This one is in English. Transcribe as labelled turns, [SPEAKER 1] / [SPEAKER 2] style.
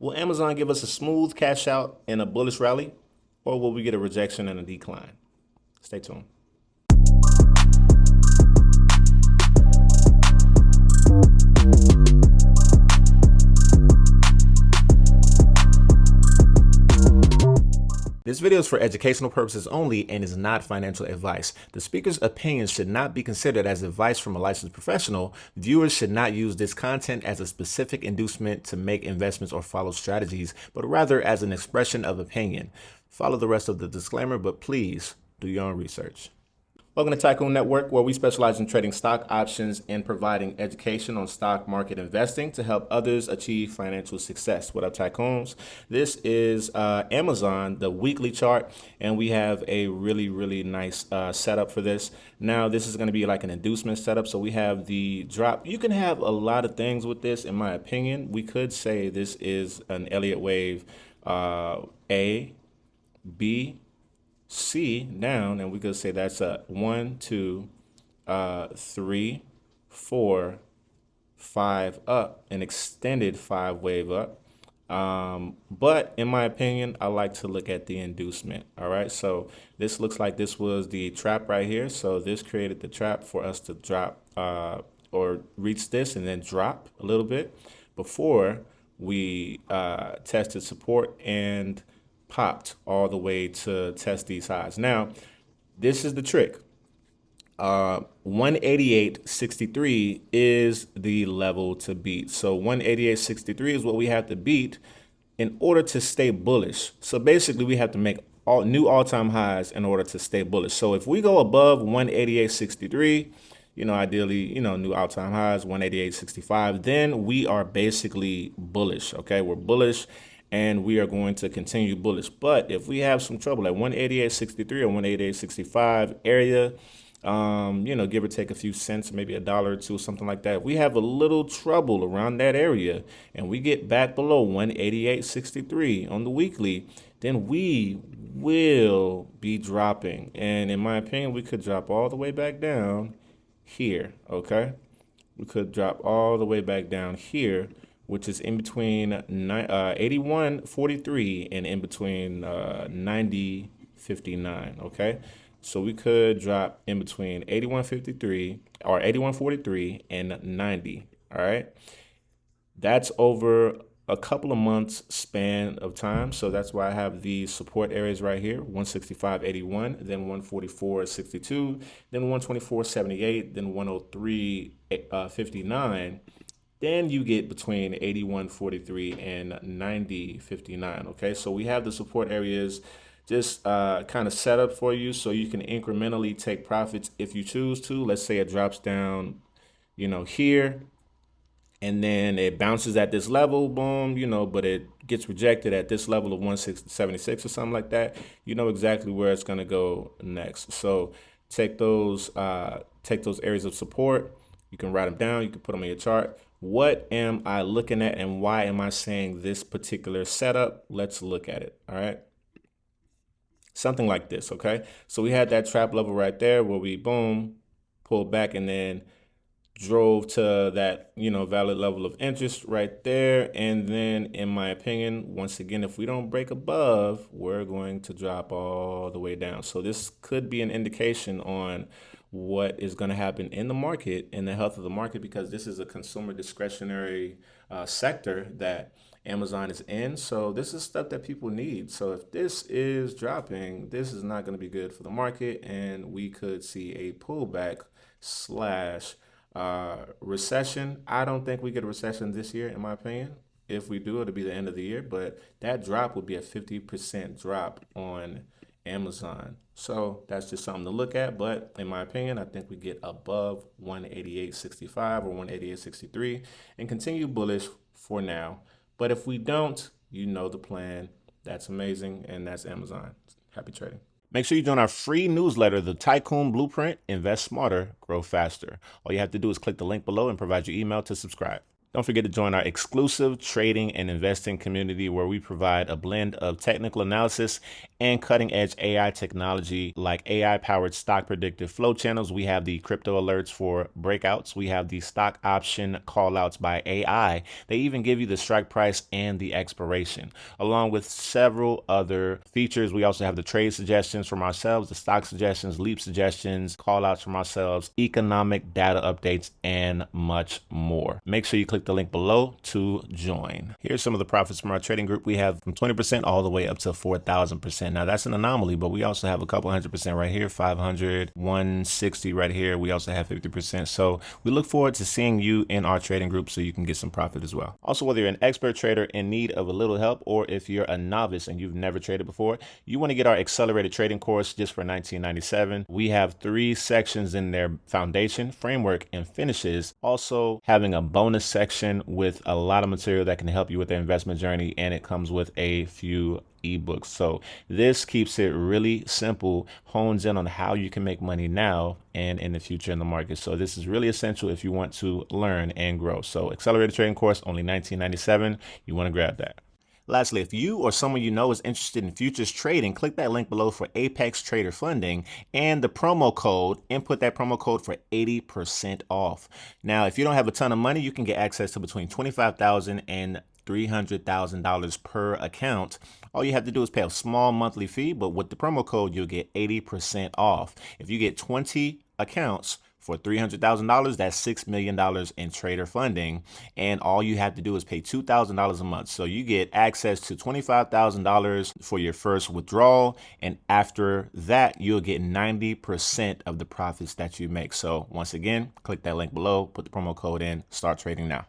[SPEAKER 1] Will Amazon give us a smooth cash out in a bullish rally, or will we get a rejection and a decline? Stay tuned. This video is for educational purposes only and is not financial advice. The speaker's opinions should not be considered as advice from a licensed professional. Viewers should not use this content as a specific inducement to make investments or follow strategies, but rather as an expression of opinion. Follow the rest of the disclaimer, but please do your own research. Welcome to Tycoon Network, where we specialize in trading stock options and providing education on stock market investing to help others achieve financial success. What up, Tycoons? This is Amazon, the weekly chart, and we have a really nice setup for this. Now, this is going to be like an inducement setup, so we have the drop. You can have a lot of things with this, in my opinion. We could say this is an Elliott wave A, B, C down, and we could say that's a 1, 2, 3, 4, 5 up, an extended 5 wave up. But in my opinion, I like to look at the inducement. All right, so this looks like this was the trap right here. So this created the trap for us to drop or reach this and then drop a little bit before we tested support and popped all the way to test these highs. Now, this is the trick. 188.63 is the level to beat. So 188.63 is what we have to beat in order to stay bullish. So basically, we have to make new all-time highs in order to stay bullish. So if we go above 188.63, ideally, new all-time highs, 188.65, then we are basically bullish. Okay, we're bullish, and we are going to continue bullish. But if we have some trouble at 188.63 or 188.65 area, give or take a few cents, maybe $1 or $2, something like that. If we have a little trouble around that area and we get back below 188.63 on the weekly, then we will be dropping. And in my opinion, we could drop all the way back down here, okay? We could drop all the way back down here, which is in between 81.43 and in between 90.59, okay? So we could drop in between 81.53 or 81.43 and 90, all right? That's over a couple of months span of time, so that's why I have these support areas right here, 165.81, then 144.62, then 124.78, then 103.59. Then you get between 81.43 and 90.59, okay? So we have the support areas just kind of set up for you so you can incrementally take profits if you choose to. Let's say it drops down, here, and then it bounces at this level, boom, but it gets rejected at this level of 176 or something like that. You know exactly where it's going to go next. So take those areas of support. You can write them down. You can put them in your chart. What am I looking at and why am I saying this particular setup? Let's look at it, all right? Something like this, okay? So we had that trap level right there where we, boom, pulled back and then drove to that, valid level of interest right there. And then, in my opinion, once again, if we don't break above, we're going to drop all the way down. So this could be an indication on what is going to happen in the market and the health of the market, because this is a consumer discretionary sector that Amazon is in. So this is stuff that people need. So if this is dropping, this is not going to be good for the market, and we could see a pullback / recession. I don't think we get a recession this year, in my opinion. If we do, it'll be the end of the year, but that drop would be a 50% drop on Amazon. So that's just something to look at. But in my opinion, I think we get above 188.65 or 188.63 and continue bullish for now. But if we don't, the plan. That's amazing. And that's Amazon. Happy trading. Make sure you join our free newsletter, The Tycoon Blueprint. Invest smarter, grow faster. All you have to do is click the link below and provide your email to subscribe. Don't forget to join our exclusive trading and investing community, where we provide a blend of technical analysis and cutting edge AI technology like AI powered stock predictive flow channels. We have the crypto alerts for breakouts. We have the stock option call outs by AI. They even give you the strike price and the expiration, along with several other features. We also have the trade suggestions from ourselves, the stock suggestions, leap suggestions, call outs from ourselves, economic data updates, and much more. Make sure you click the link below to join. Here's some of the profits from our trading group. We have from 20% all the way up to 4,000%. Now that's an anomaly, but we also have a couple 100% right here, 500, 160 right here. We also have 50%. So we look forward to seeing you in our trading group so you can get some profit as well. Also, whether you're an expert trader in need of a little help, or if you're a novice and you've never traded before, you want to get our accelerated trading course just for $19.97. We have 3 sections in there: foundation, framework, and finishes. Also having a bonus section with a lot of material that can help you with the investment journey, and it comes with a few ebooks. So this keeps it really simple, hones in on how you can make money now and in the future in the market. So this is really essential if you want to learn and grow. So accelerated trading course, only $19.97. You want to grab that. Lastly, if you or someone you know is interested in futures trading, click that link below for Apex Trader Funding and the promo code. Input that promo code for 80% off. Now, if you don't have a ton of money, you can get access to between $25,000 and $300,000 per account. All you have to do is pay a small monthly fee, but with the promo code, you'll get 80% off. If you get 20 accounts for $300,000, that's $6 million in trader funding. And all you have to do is pay $2,000 a month. So you get access to $25,000 for your first withdrawal. And after that, you'll get 90% of the profits that you make. So once again, click that link below, put the promo code in, start trading now.